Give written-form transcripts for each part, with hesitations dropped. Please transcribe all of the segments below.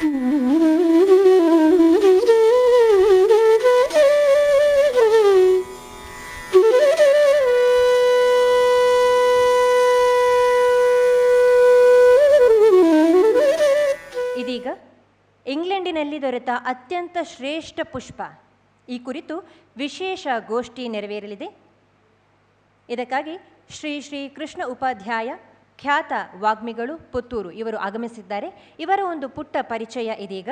ಇದೀಗ ಇಂಗ್ಲೆಂಡಿನಲ್ಲಿ ದೊರೆತ ಅತ್ಯಂತ ಶ್ರೇಷ್ಠ ಪುಷ್ಪ ಈ ಕುರಿತು ವಿಶೇಷ ಗೋಷ್ಠಿ ನೆರವೇರಲಿದೆ. ಇದಕ್ಕಾಗಿ ಶ್ರೀ ಶ್ರೀ ಕೃಷ್ಣ ಉಪಾಧ್ಯಾಯ, ಖ್ಯಾತ ವಾಗ್ಮಿಗಳು, ಪುತ್ತೂರು ಇವರು ಆಗಮಿಸಿದ್ದಾರೆ. ಇವರ ಒಂದು ಪುಟ್ಟ ಪರಿಚಯ ಇದೀಗ.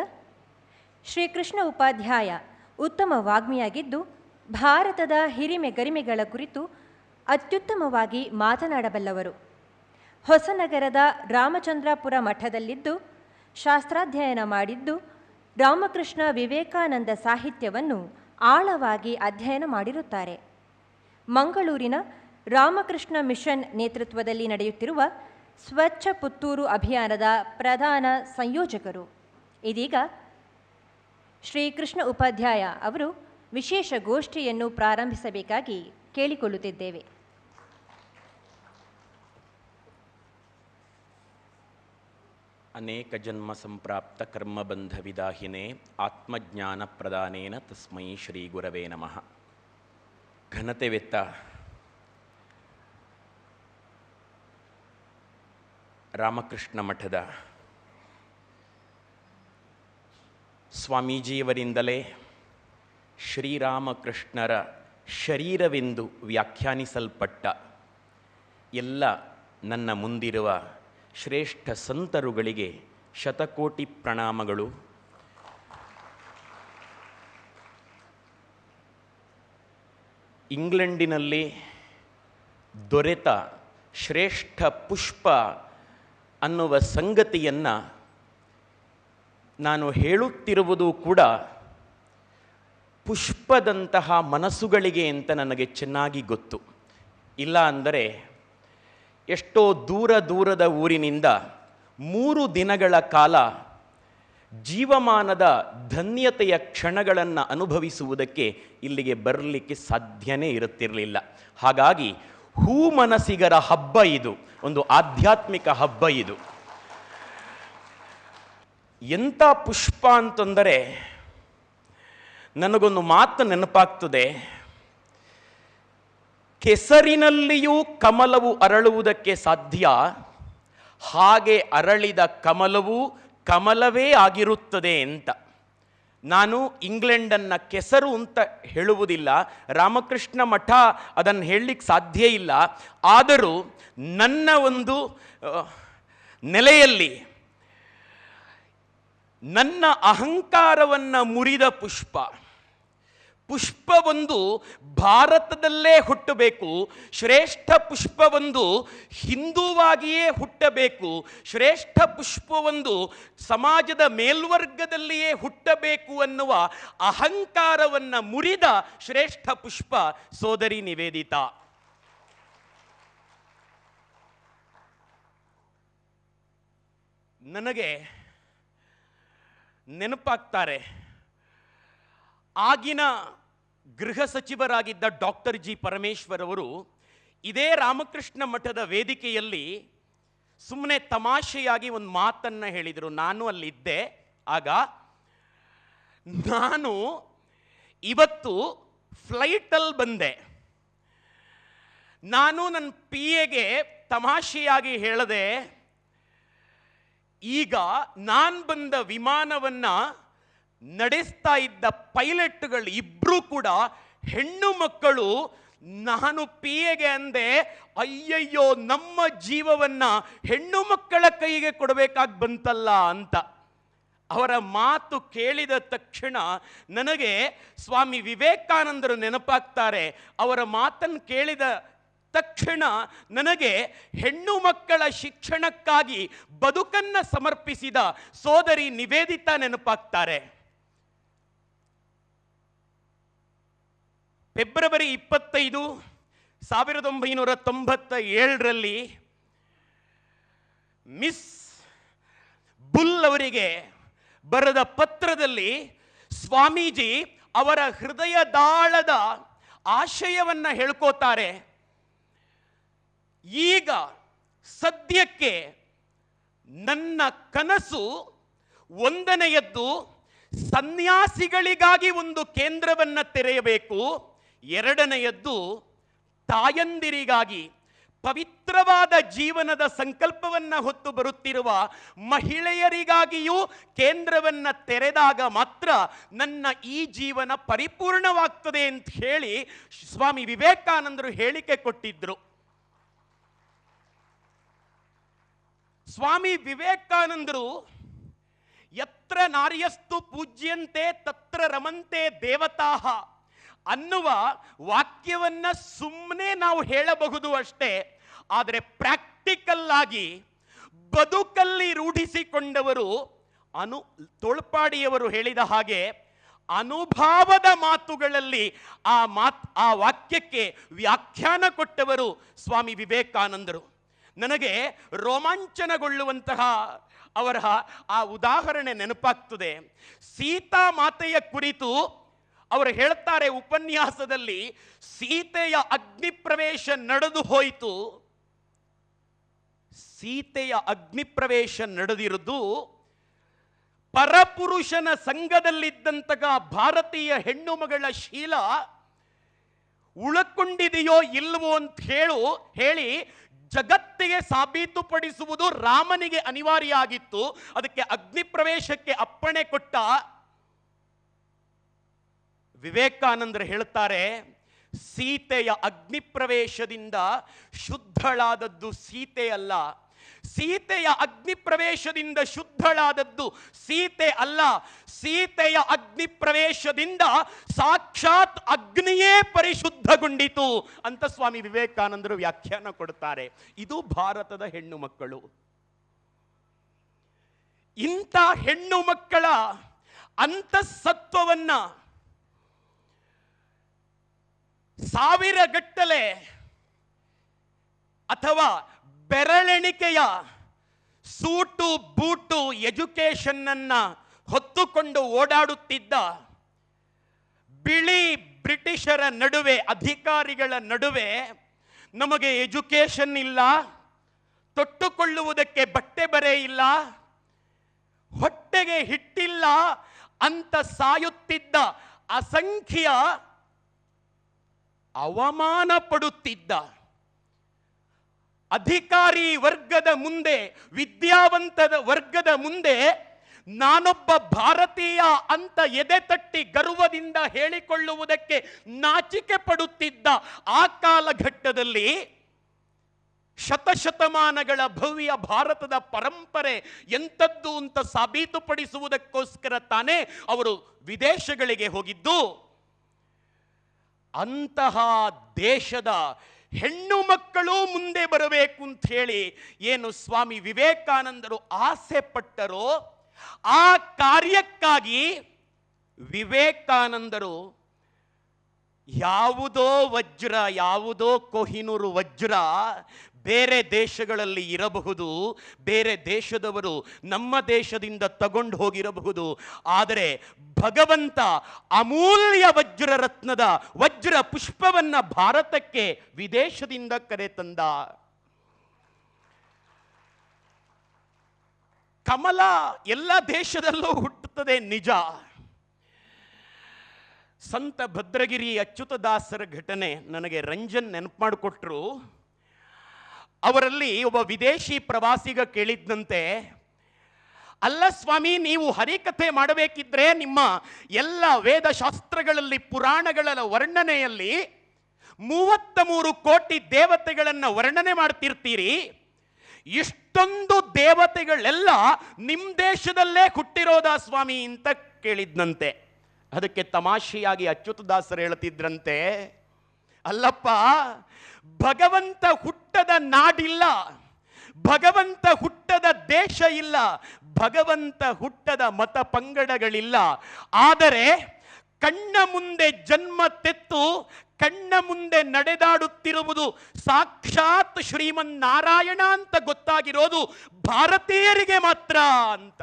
ಶ್ರೀ ಕೃಷ್ಣ ಉಪಾಧ್ಯಾಯ ಉತ್ತಮ ವಾಗ್ಮಿಯಾಗಿದ್ದು, ಭಾರತದ ಹಿರಿಮೆ ಗರಿಮೆಗಳ ಕುರಿತು ಅತ್ಯುತ್ತಮವಾಗಿ ಮಾತನಾಡಬಲ್ಲವರು. ಹೊಸನಗರದ ರಾಮಚಂದ್ರಾಪುರ ಮಠದಲ್ಲಿದ್ದು ಶಾಸ್ತ್ರಾಧ್ಯಯನ ಮಾಡಿದ್ದು, ರಾಮಕೃಷ್ಣ ವಿವೇಕಾನಂದ ಸಾಹಿತ್ಯವನ್ನು ಆಳವಾಗಿ ಅಧ್ಯಯನ ಮಾಡಿರುತ್ತಾರೆ. ಮಂಗಳೂರಿನ ರಾಮಕೃಷ್ಣ ಮಿಷನ್ ನೇತೃತ್ವದಲ್ಲಿ ನಡೆಯುತ್ತಿರುವ ಸ್ವಚ್ಛ ಪುತ್ತೂರು ಅಭಿಯಾನದ ಪ್ರಧಾನ ಸಂಯೋಜಕರು. ಇದೀಗ ಶ್ರೀ ಕೃಷ್ಣ ಉಪಾಧ್ಯಾಯ ಅವರು ವಿಶೇಷ ಗೋಷ್ಠಿಯನ್ನು ಪ್ರಾರಂಭಿಸಬೇಕಾಗಿ ಕೇಳಿಕೊಳ್ಳುತ್ತಿದ್ದೇವೆ. ಅನೇಕ ಜನ್ಮ ಸಂಪ್ರಾಪ್ತ ಕರ್ಮಬಂಧ ವಿದಾಹಿನೇ ಆತ್ಮಜ್ಞಾನ ಪ್ರದಾನೇನ ತಸ್ಮೈ ಶ್ರೀ ಗುರವೇ ನಮಃ. ಘನತೆವೆತ್ತ ರಾಮಕೃಷ್ಣ ಮಠದ ಸ್ವಾಮೀಜಿಯವರಿಂದಲೇ ಶ್ರೀರಾಮಕೃಷ್ಣರ ಶರೀರವೆಂದು ವ್ಯಾಖ್ಯಾನಿಸಲ್ಪಟ್ಟ ಎಲ್ಲ ನನ್ನ ಮುಂದಿರುವ ಶ್ರೇಷ್ಠ ಸಂತರುಗಳಿಗೆ ಶತಕೋಟಿ ಪ್ರಣಾಮಗಳು. ಇಂಗ್ಲೆಂಡಿನಲ್ಲಿ ದೊರೆತ ಶ್ರೇಷ್ಠ ಪುಷ್ಪ ಅನ್ನುವ ಸಂಗತಿಯನ್ನು ನಾನು ಹೇಳುತ್ತಿರುವುದು ಕೂಡ ಪುಷ್ಪದಂತಹ ಮನಸ್ಸುಗಳಿಗೆ ಅಂತ ನನಗೆ ಚೆನ್ನಾಗಿ ಗೊತ್ತು. ಇಲ್ಲ ಅಂದರೆ ಎಷ್ಟೋ ದೂರದ ಊರಿನಿಂದ 3 ದಿನಗಳ ಕಾಲ ಜೀವಮಾನದ ಧನ್ಯತೆಯ ಕ್ಷಣಗಳನ್ನು ಅನುಭವಿಸುವುದಕ್ಕೆ ಇಲ್ಲಿಗೆ ಬರಲಿಕ್ಕೆ ಸಾಧ್ಯನೇ ಇರುತ್ತಿರಲಿಲ್ಲ. ಹಾಗಾಗಿ ಹೂ ಮನಸ್ಸಿಗರ ಹಬ್ಬ ಇದು, ಒಂದು ಆಧ್ಯಾತ್ಮಿಕ ಹಬ್ಬ ಇದು. ಎಂಥ ಪುಷ್ಪ ಅಂತಂದರೆ ನನಗೊಂದು ಮಾತು ನೆನಪಾಗ್ತದೆ. ಕೆಸರಿನಲ್ಲಿಯೂ ಕಮಲವು ಅರಳುವುದಕ್ಕೆ ಸಾಧ್ಯ, ಹಾಗೆ ಅರಳಿದ ಕಮಲವು ಕಮಲವೇ ಆಗಿರುತ್ತದೆ ಅಂತ. ನಾನು ಇಂಗ್ಲೆಂಡನ್ನು ಕೆಸರು ಅಂತ ಹೇಳುವುದಿಲ್ಲ, ರಾಮಕೃಷ್ಣ ಮಠ ಅದನ್ನು ಹೇಳಲಿಕ್ಕೆ ಸಾಧ್ಯ ಇಲ್ಲ. ಆದರೂ ನನ್ನ ಒಂದು ನೆಲೆಯಲ್ಲಿ ನನ್ನ ಅಹಂಕಾರವನ್ನು ಮುರಿದ ಪುಷ್ಪವೊಂದು ಭಾರತದಲ್ಲೇ ಹುಟ್ಟಬೇಕು, ಶ್ರೇಷ್ಠ ಪುಷ್ಪವೊಂದು ಹಿಂದೂವಾಗಿಯೇ ಹುಟ್ಟಬೇಕು, ಶ್ರೇಷ್ಠ ಪುಷ್ಪವೊಂದು ಸಮಾಜದ ಮೇಲ್ವರ್ಗದಲ್ಲಿಯೇ ಹುಟ್ಟಬೇಕು ಅನ್ನುವ ಅಹಂಕಾರವನ್ನು ಮುರಿದ ಶ್ರೇಷ್ಠ ಪುಷ್ಪ ಸೋದರಿ ನಿವೇದಿತಾ. ನನಗೆ ನೆನಪಾಗ್ತಾರೆ ಆಗಿನ ಗೃಹ ಸಚಿವರಾಗಿದ್ದ ಡಾಕ್ಟರ್ ಜಿ ಪರಮೇಶ್ವರ್ ಅವರು ಇದೇ ರಾಮಕೃಷ್ಣ ಮಠದ ವೇದಿಕೆಯಲ್ಲಿ ಸುಮ್ಮನೆ ತಮಾಷೆಯಾಗಿ ಒಂದು ಮಾತನ್ನು ಹೇಳಿದರು. ನಾನು ಅಲ್ಲಿದ್ದೆ. ಆಗ ನಾನು ಇವತ್ತು ಫ್ಲೈಟಲ್ಲಿ ಬಂದೆ. ನಾನು ನನ್ನ PAಗೆ ತಮಾಷೆಯಾಗಿ ಹೇಳಿದೆ, ಈಗ ನಾನು ಬಂದ ವಿಮಾನವನ್ನು ನಡೆಸ್ತಾ ಇದ್ದ ಪೈಲಟ್ಗಳು ಇಬ್ಬರೂ ಕೂಡ ಹೆಣ್ಣು ಮಕ್ಕಳು. ನಾನು PAಗೆ ಅಂದೆ, ಅಯ್ಯಯ್ಯೋ ನಮ್ಮ ಜೀವವನ್ನು ಹೆಣ್ಣು ಮಕ್ಕಳ ಕೈಗೆ ಕೊಡಬೇಕಾಗಿ ಬಂತಲ್ಲ ಅಂತ. ಅವರ ಮಾತು ಕೇಳಿದ ತಕ್ಷಣ ನನಗೆ ಸ್ವಾಮಿ ವಿವೇಕಾನಂದರು ನೆನಪಾಗ್ತಾರೆ. ಅವರ ಮಾತನ್ನು ಕೇಳಿದ ತಕ್ಷಣ ನನಗೆ ಹೆಣ್ಣು ಮಕ್ಕಳ ಶಿಕ್ಷಣಕ್ಕಾಗಿ ಬದುಕನ್ನು ಸಮರ್ಪಿಸಿದ ಸೋದರಿ ನಿವೇದಿತಾ ನೆನಪಾಗ್ತಾರೆ. ಫೆಬ್ರವರಿ 25, 1997ರಲ್ಲಿ ಮಿಸ್ ಬುಲ್ ಅವರಿಗೆ ಬರೆದ ಪತ್ರದಲ್ಲಿ ಸ್ವಾಮೀಜಿ ಅವರ ಹೃದಯದಾಳದ ಆಶಯವನ್ನು ಹೇಳ್ಕೋತಾರೆ. ಈಗ ಸದ್ಯಕ್ಕೆ ನನ್ನ ಕನಸು ಒಂದನೆಯದ್ದು ಸನ್ಯಾಸಿಗಳಿಗಾಗಿ ಒಂದು ಕೇಂದ್ರವನ್ನು ತೆರೆಯಬೇಕು. ಎರಡನೆಯದ್ದು ತಾಯಂದಿರಿಗಾಗಿ ಪವಿತ್ರವಾದ ಜೀವನದ ಸಂಕಲ್ಪವನ್ನು ಹೊತ್ತು ಬರುತ್ತಿರುವ ಮಹಿಳೆಯರಿಗಾಗಿಯೂ ಕೇಂದ್ರವನ್ನು ತೆರೆದಾಗ ಮಾತ್ರ ನನ್ನ ಈ ಜೀವನ ಪರಿಪೂರ್ಣವಾಗ್ತದೆ ಅಂತ ಹೇಳಿ ಸ್ವಾಮಿ ವಿವೇಕಾನಂದರು ಹೇಳಿಕೆ ಕೊಟ್ಟಿದ್ರು. ಸ್ವಾಮಿ ವಿವೇಕಾನಂದರು ಯತ್ರ ನಾರ್ಯಸ್ತು ಪೂಜ್ಯಂತೆ ತತ್ರ ರಮಂತೆ ದೇವತಾಹ ಅನ್ನುವ ವಾಕ್ಯವನ್ನ ಸುಮ್ಮನೆ ನಾವು ಹೇಳಬಹುದು ಅಷ್ಟೇ, ಆದರೆ ಪ್ರಾಕ್ಟಿಕಲ್ ಆಗಿ ಬದುಕಲ್ಲಿ ರೂಢಿಸಿಕೊಂಡವರು ತೊಳ್ಪಾಡಿಯವರು ಹೇಳಿದ ಹಾಗೆ ಅನುಭವದ ಮಾತುಗಳಲ್ಲಿ ಆ ವಾಕ್ಯಕ್ಕೆ ವ್ಯಾಖ್ಯಾನ ಕೊಟ್ಟವರು ಸ್ವಾಮಿ ವಿವೇಕಾನಂದರು. ನನಗೆ ರೋಮಾಂಚನಗೊಳ್ಳುವಂತಹ ಅವರ ಆ ಉದಾಹರಣೆ ನೆನಪಾಗ್ತದೆ. ಸೀತಾ ಮಾತೆಯ ಕುರಿತು ಅವರು ಹೇಳ್ತಾರೆ ಉಪನ್ಯಾಸದಲ್ಲಿ, ಸೀತೆಯ ಅಗ್ನಿಪ್ರವೇಶ ನಡೆದು ಹೋಯಿತು. ಸೀತೆಯ ಅಗ್ನಿಪ್ರವೇಶ ನಡೆದಿರುವುದು ಪರಪುರುಷನ ಸಂಘದಲ್ಲಿದ್ದಂತಹ ಭಾರತೀಯ ಹೆಣ್ಣು ಮಗಳ ಶೀಲ ಉಳಕೊಂಡಿದೆಯೋ ಇಲ್ವೋ ಅಂತ ಹೇಳಿ ಜಗತ್ತಿಗೆ ಸಾಬೀತುಪಡಿಸುವುದು ರಾಮನಿಗೆ ಅನಿವಾರ್ಯ ಆಗಿತ್ತು. ಅದಕ್ಕೆ ಅಗ್ನಿಪ್ರವೇಶಕ್ಕೆ ಅಪ್ಪಣೆ ಕೊಟ್ಟ ವಿವೇಕಾನಂದರು ಹೇಳ್ತಾರೆ, ಸೀತೆಯ ಅಗ್ನಿಪ್ರವೇಶದಿಂದ ಶುದ್ಧಳಾದದ್ದು ಸೀತೆ ಅಲ್ಲ, ಸೀತೆಯ ಅಗ್ನಿಪ್ರವೇಶದಿಂದ ಶುದ್ಧಳಾದದ್ದು ಸೀತೆ ಅಲ್ಲ, ಸೀತೆಯ ಅಗ್ನಿಪ್ರವೇಶದಿಂದ ಸಾಕ್ಷಾತ್ ಅಗ್ನಿಯೇ ಪರಿಶುದ್ಧಗೊಂಡಿತು ಅಂತ ಸ್ವಾಮಿ ವಿವೇಕಾನಂದರು ವ್ಯಾಖ್ಯಾನ ಕೊಡ್ತಾರೆ. ಇದು ಭಾರತದ ಹೆಣ್ಣು ಮಕ್ಕಳು. ಇಂಥ ಹೆಣ್ಣು ಮಕ್ಕಳ ಅಂತಃಸತ್ವವನ್ನ ಸಾವಿರಗಟ್ಟಲೆ ಅಥವಾ ಬೆರಳೆಣಿಕೆಯ ಸೂಟು ಬೂಟು ಎಜುಕೇಶನ್ ಅನ್ನ ಹೊತ್ತುಕೊಂಡು ಓಡಾಡುತ್ತಿದ್ದ ಬಿಳಿ ಬ್ರಿಟಿಷರ ನಡುವೆ, ಅಧಿಕಾರಿಗಳ ನಡುವೆ ನಮಗೆ ಎಜುಕೇಶನ್ ಇಲ್ಲ, ತೊಟ್ಟುಕೊಳ್ಳುವುದಕ್ಕೆ ಬಟ್ಟೆ ಬರೆ ಇಲ್ಲ, ಹೊಟ್ಟೆಗೆ ಹಿಟ್ಟಿಲ್ಲ ಅಂತ ಸಾಯುತ್ತಿದ್ದ ಅಸಂಖ್ಯ ಅವಮಾನ ಪಡುತ್ತಿದ್ದ ಅಧಿಕಾರಿ ವರ್ಗದ ಮುಂದೆ, ವಿದ್ಯಾವಂತದ ವರ್ಗದ ಮುಂದೆ ನಾನೊಬ್ಬ ಭಾರತೀಯ ಅಂತ ಎದೆ ತಟ್ಟಿ ಗರ್ವದಿಂದ ಹೇಳಿಕೊಳ್ಳುವುದಕ್ಕೆ ನಾಚಿಕೆ ಪಡುತ್ತಿದ್ದ ಆ ಕಾಲಘಟ್ಟದಲ್ಲಿ ಶತಶತಮಾನಗಳ ಭವ್ಯ ಭಾರತದ ಪರಂಪರೆ ಎಂಥದ್ದು ಅಂತ ಸಾಬೀತುಪಡಿಸುವುದಕ್ಕೋಸ್ಕರ ತಾನೇ ಅವರು ವಿದೇಶಗಳಿಗೆ ಹೋಗಿದ್ದು. ಅಂತಹ ದೇಶದ ಹೆಣ್ಣು ಮಕ್ಕಳು ಮುಂದೆ ಬರಬೇಕು ಅಂತ ಹೇಳಿ ಏನು ಸ್ವಾಮಿ ವಿವೇಕಾನಂದರು ಆಸೆ ಪಟ್ಟರೋ ಆ ಕಾರ್ಯಕ್ಕಾಗಿ ವಿವೇಕಾನಂದರು ಯಾವುದೋ ವಜ್ರ, ಯಾವುದೋ ಕೊಹಿನೂರು ವಜ್ರ ಬೇರೆ ದೇಶಗಳಲ್ಲಿ ಇರಬಹುದು, ಬೇರೆ ದೇಶದವರು ನಮ್ಮ ದೇಶದಿಂದ ತಗೊಂಡು ಹೋಗಿರಬಹುದು, ಆದರೆ ಭಗವಂತ ಅಮೂಲ್ಯ ವಜ್ರ ರತ್ನದ ವಜ್ರ ಪುಷ್ಪವನ್ನ ಭಾರತಕ್ಕೆ ವಿದೇಶದಿಂದ ಕರೆತಂದ. ಕಮಲ ಎಲ್ಲ ದೇಶದಲ್ಲೂ ಹುಟ್ಟುತ್ತದೆ ನಿಜ. ಸಂತ ಭದ್ರಗಿರಿ ಅಚ್ಯುತದಾಸರ ಘಟನೆ ನನಗೆ ರಂಜನ್ ನೆನಪು ಮಾಡಿಕೊಟ್ರು. ಅವರಲ್ಲಿ ಒಬ್ಬ ವಿದೇಶಿ ಪ್ರವಾಸಿಗ ಕೇಳಿದ್ದಂತೆ, ಅಲ್ಲ ಸ್ವಾಮಿ, ನೀವು ಹರಿಕಥೆ ಮಾಡಬೇಕಿದ್ರೆ ನಿಮ್ಮ ಎಲ್ಲ ವೇದಶಾಸ್ತ್ರಗಳಲ್ಲಿ, ಪುರಾಣಗಳ ವರ್ಣನೆಯಲ್ಲಿ 33 ಕೋಟಿ ದೇವತೆಗಳನ್ನು ವರ್ಣನೆ ಮಾಡ್ತಿರ್ತೀರಿ, ಇಷ್ಟೊಂದು ದೇವತೆಗಳೆಲ್ಲ ನಿಮ್ಮ ದೇಶದಲ್ಲೇ ಹುಟ್ಟಿರೋದಾ ಸ್ವಾಮಿ ಅಂತ ಕೇಳಿದ್ನಂತೆ. ಅದಕ್ಕೆ ತಮಾಷೆಯಾಗಿ ಅಚ್ಯುತದಾಸರು ಹೇಳ್ತಿದ್ರಂತೆ, ಅಲ್ಲಪ್ಪ, ಭಗವಂತ ಹುಟ್ಟದ ನಾಡಿಲ್ಲ, ಭಗವಂತ ಹುಟ್ಟದ ದೇಶ ಇಲ್ಲ, ಭಗವಂತ ಹುಟ್ಟದ ಮತ ಪಂಗಡಗಳಿಲ್ಲ. ಆದರೆ ಕಣ್ಣ ಮುಂದೆ ಜನ್ಮ ತೆತ್ತು ಕಣ್ಣ ಮುಂದೆ ನಡೆದಾಡುತ್ತಿರುವುದು ಸಾಕ್ಷಾತ್ ಶ್ರೀಮನ್ನಾರಾಯಣ ಅಂತ ಗೊತ್ತಾಗಿರೋದು ಭಾರತೀಯರಿಗೆ ಮಾತ್ರ ಅಂತ.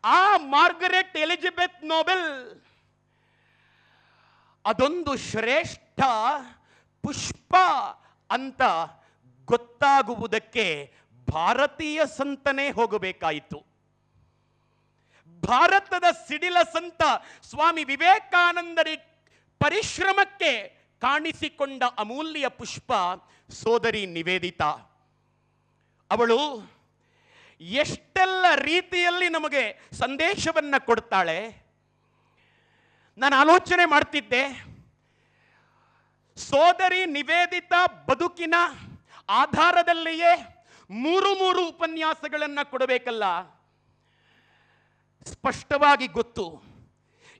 ಆ ಮಾರ್ಗರೆಟ್ ಎಲಿಜಬೆತ್ ನೋಬೆಲ್ ಅದೊಂದು ಶ್ರೇಷ್ಠ ಪುಷ್ಪ ಅಂತ ಗೊತ್ತಾಗುವುದಕ್ಕೆ ಭಾರತೀಯ ಸಂತನೇ ಹೋಗಬೇಕಾಯಿತು. ಭಾರತದ ಸಿಡಿಲ ಸಂತ ಸ್ವಾಮಿ ವಿವೇಕಾನಂದರಿ ಪರಿಶ್ರಮಕ್ಕೆ ಕಾಣಿಸಿಕೊಂಡ ಅಮೂಲ್ಯ ಪುಷ್ಪ ಸೋದರಿ ನಿವೇದಿತಾ. ಅವಳು ಎಷ್ಟೆಲ್ಲ ರೀತಿಯಲ್ಲಿ ನಮಗೆ ಸಂದೇಶವನ್ನ ಕೊಡ್ತಾಳೆ. ನಾನು ಆಲೋಚನೆ ಮಾಡ್ತಿದ್ದೆ, ಸೋದರಿ ನಿವೇದಿತಾ ಬದುಕಿನ ಆಧಾರದಲ್ಲಿಯೇ ಮೂರು ಉಪನ್ಯಾಸಗಳನ್ನು ಕೊಡಬೇಕಲ್ಲ. ಸ್ಪಷ್ಟವಾಗಿ ಗೊತ್ತು,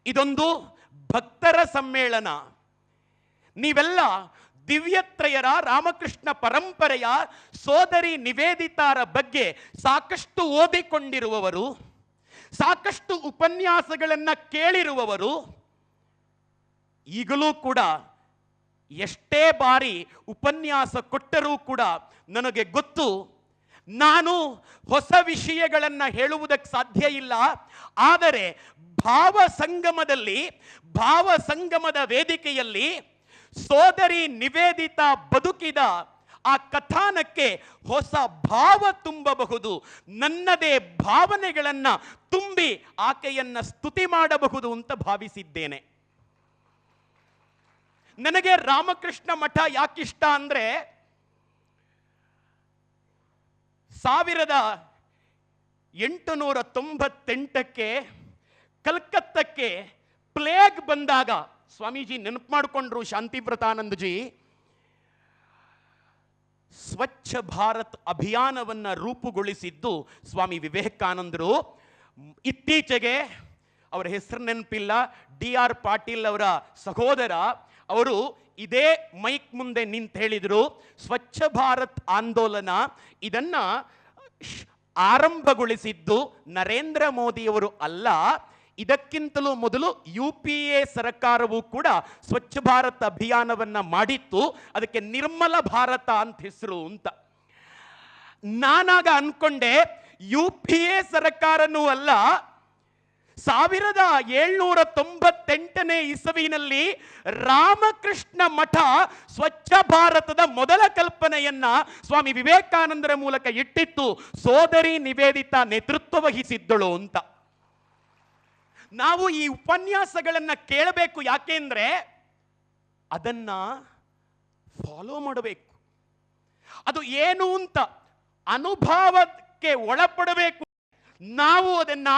ಇದೊಂದು ಭಕ್ತರ ಸಮ್ಮೇಳನ. ನೀವೆಲ್ಲ ದಿವ್ಯತ್ರಯರ ರಾಮಕೃಷ್ಣ ಪರಂಪರೆಯ ಸೋದರಿ ನಿವೇದಿತಾರ ಬಗ್ಗೆ ಸಾಕಷ್ಟು ಓದಿಕೊಂಡಿರುವವರು, ಸಾಕಷ್ಟು ಉಪನ್ಯಾಸಗಳನ್ನು ಕೇಳಿರುವವರು. ಈಗಲೂ ಕೂಡ ಎಷ್ಟೇ ಬಾರಿ ಉಪನ್ಯಾಸ ಕೊಟ್ಟರೂ ಕೂಡ ನನಗೆ ಗೊತ್ತು, ನಾನು ಹೊಸ ವಿಷಯಗಳನ್ನು ಹೇಳುವುದಕ್ಕೆ ಸಾಧ್ಯ ಇಲ್ಲ. ಆದರೆ ಭಾವಸಂಗಮದ ವೇದಿಕೆಯಲ್ಲಿ ಸೋದರಿ ನಿವೇದಿತಾ ಬದುಕಿದ ಆ ಕಥಾನಕ್ಕೆ ಹೊಸ ಭಾವ ತುಂಬಬಹುದು, ನನ್ನದೇ ಭಾವನೆಗಳನ್ನು ತುಂಬಿ ಆಕೆಯನ್ನ ಸ್ತುತಿ ಮಾಡಬಹುದು ಅಂತ ಭಾವಿಸಿದ್ದೇನೆ. ನನಗೆ ರಾಮಕೃಷ್ಣ ಮಠ ಯಾಕಿಷ್ಟ ಅಂದ್ರೆ, 1898ಕ್ಕೆ ಕಲ್ಕತ್ತಕ್ಕೆ ಪ್ಲೇಗ್ ಬಂದಾಗ ಸ್ವಾಮೀಜಿ ನೆನಪು ಮಾಡಿಕೊಂಡ್ರು, ಶಾಂತಿವ್ರತಾನಂದಜಿ. ಸ್ವಚ್ಛ ಭಾರತ್ ಅಭಿಯಾನವನ್ನು ರೂಪುಗೊಳಿಸಿದ್ದು ಸ್ವಾಮಿ ವಿವೇಕಾನಂದರು. ಇತ್ತೀಚೆಗೆ ಅವರ ಹೆಸರು ನೆನಪಿಲ್ಲ, DR ಪಾಟೀಲ್ ಅವರ ಸಹೋದರ ಅವರು ಇದೇ ಮೈಕ್ ಮುಂದೆ ನಿಂತು ಹೇಳಿದರು, ಸ್ವಚ್ಛ ಭಾರತ್ ಆಂದೋಲನ ಇದನ್ನ ಆರಂಭಗೊಳಿಸಿದ್ದು ನರೇಂದ್ರ ಮೋದಿಯವರು ಅಲ್ಲ, ಇದಕ್ಕಿಂತಲೂ ಮೊದಲು UPA ಸರ್ಕಾರವು ಕೂಡ ಸ್ವಚ್ಛ ಭಾರತ್ ಅಭಿಯಾನವನ್ನ ಮಾಡಿತ್ತು, ಅದಕ್ಕೆ ನಿರ್ಮಲ ಭಾರತ ಅಂತ ಹೆಸರು ಅಂತ. ನಾನಾಗ ಅನ್ಕೊಂಡೆ, UPA ಸರ್ಕಾರನೂ ಅಲ್ಲ, 1798ನೇ ಇಸವಿನಲ್ಲಿ ರಾಮಕೃಷ್ಣ ಮಠ ಸ್ವಚ್ಛ ಭಾರತದ ಮೊದಲ ಕಲ್ಪನೆಯನ್ನ ಸ್ವಾಮಿ ವಿವೇಕಾನಂದರ ಮೂಲಕ ಇಟ್ಟಿತ್ತು, ಸೋದರಿ ನಿವೇದಿತಾ ನೇತೃತ್ವ ವಹಿಸಿದ್ದಳು ಅಂತ. ನಾವು ಈ ಉಪನ್ಯಾಸಗಳನ್ನ ಕೇಳಬೇಕು, ಯಾಕೆಂದ್ರೆ ಅದನ್ನ ಫಾಲೋ ಮಾಡಬೇಕು. ಅದು ಏನು ಅಂತ ಅನುಭವಕ್ಕೆ ಒಳಪಡಬೇಕು. ನಾವು ಅದನ್ನ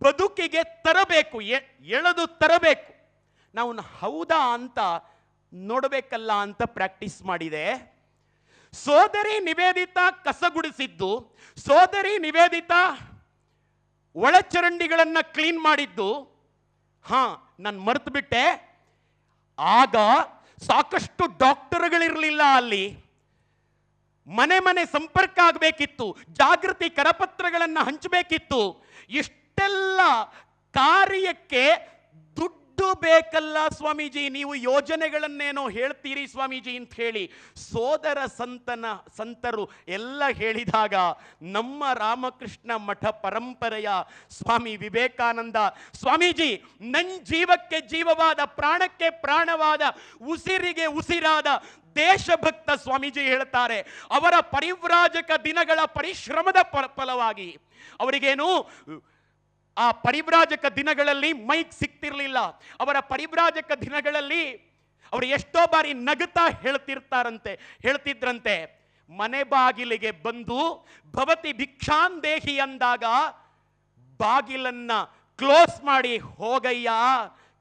ಬದುಕಿಗೆ ತರಬೇಕು, ಎಳೆದು ತರಬೇಕು. ನಾವು ಹೌದಾ ಅಂತ ನೋಡಬೇಕಲ್ಲ ಅಂತ ಪ್ರಾಕ್ಟೀಸ್ ಮಾಡಿದೆ. ಸೋದರಿ ನಿವೇದಿತಾ ಕಸಗುಡಿಸಿದ್ದು, ಸೋದರಿ ನಿವೇದಿತಾ ಒಳಚರಂಡಿಗಳನ್ನ ಕ್ಲೀನ್ ಮಾಡಿದ್ದು, ನಾನು ಮರೆತು ಬಿಟ್ಟೆ, ಆಗ ಸಾಕಷ್ಟು ಡಾಕ್ಟರ್ಗಳಿರಲಿಲ್ಲ ಅಲ್ಲಿ. ಮನೆ ಮನೆ ಸಂಪರ್ಕ ಆಗಬೇಕಿತ್ತು, ಜಾಗೃತಿ ಕರಪತ್ರಗಳನ್ನು ಹಂಚಬೇಕಿತ್ತು. ಇಷ್ಟೆಲ್ಲ ಕಾರ್ಯಕ್ಕೆ ದುಡ್ಡು ಬೇಕಲ್ಲ ಸ್ವಾಮೀಜಿ, ನೀವು ಯೋಜನೆಗಳನ್ನೇನೋ ಹೇಳ್ತೀರಿ ಸ್ವಾಮೀಜಿ ಅಂತ ಹೇಳಿ ಸೋದರ ಸಂತರು ಎಲ್ಲ ಹೇಳಿದಾಗ ನಮ್ಮ ರಾಮಕೃಷ್ಣ ಮಠ ಪರಂಪರೆಯ ಸ್ವಾಮಿ ವಿವೇಕಾನಂದ ಸ್ವಾಮೀಜಿ, ನನ್ನ ಜೀವಕ್ಕೆ ಜೀವವಾದ, ಪ್ರಾಣಕ್ಕೆ ಪ್ರಾಣವಾದ, ಉಸಿರಿಗೆ ಉಸಿರಾದ ದೇಶಭಕ್ತ ಸ್ವಾಮೀಜಿ ಹೇಳ್ತಾರೆ, ಅವರ ಪರಿವ್ರಾಜಕ ದಿನಗಳ ಪರಿಶ್ರಮದ ಫಲವಾಗಿ ಅವರಿಗೇನು ಆ ಪರಿವ್ರಾಜಕ ದಿನಗಳಲ್ಲಿ ಮೈಕ್ ಸಿಗ್ತಿರ್ಲಿಲ್ಲ. ಅವರ ಪರಿವ್ರಾಜಕ ದಿನಗಳಲ್ಲಿ ಅವರು ಎಷ್ಟೋ ಬಾರಿ ನಗುತ್ತಾ ಹೇಳ್ತಿದ್ರಂತೆ, ಮನೆ ಬಾಗಿಲಿಗೆ ಬಂದು ಭವತಿ ಭಿಕ್ಷಾಂದೇಹಿ ಅಂದಾಗ ಬಾಗಿಲನ್ನ ಕ್ಲೋಸ್ ಮಾಡಿ ಹೋಗಯ್ಯ,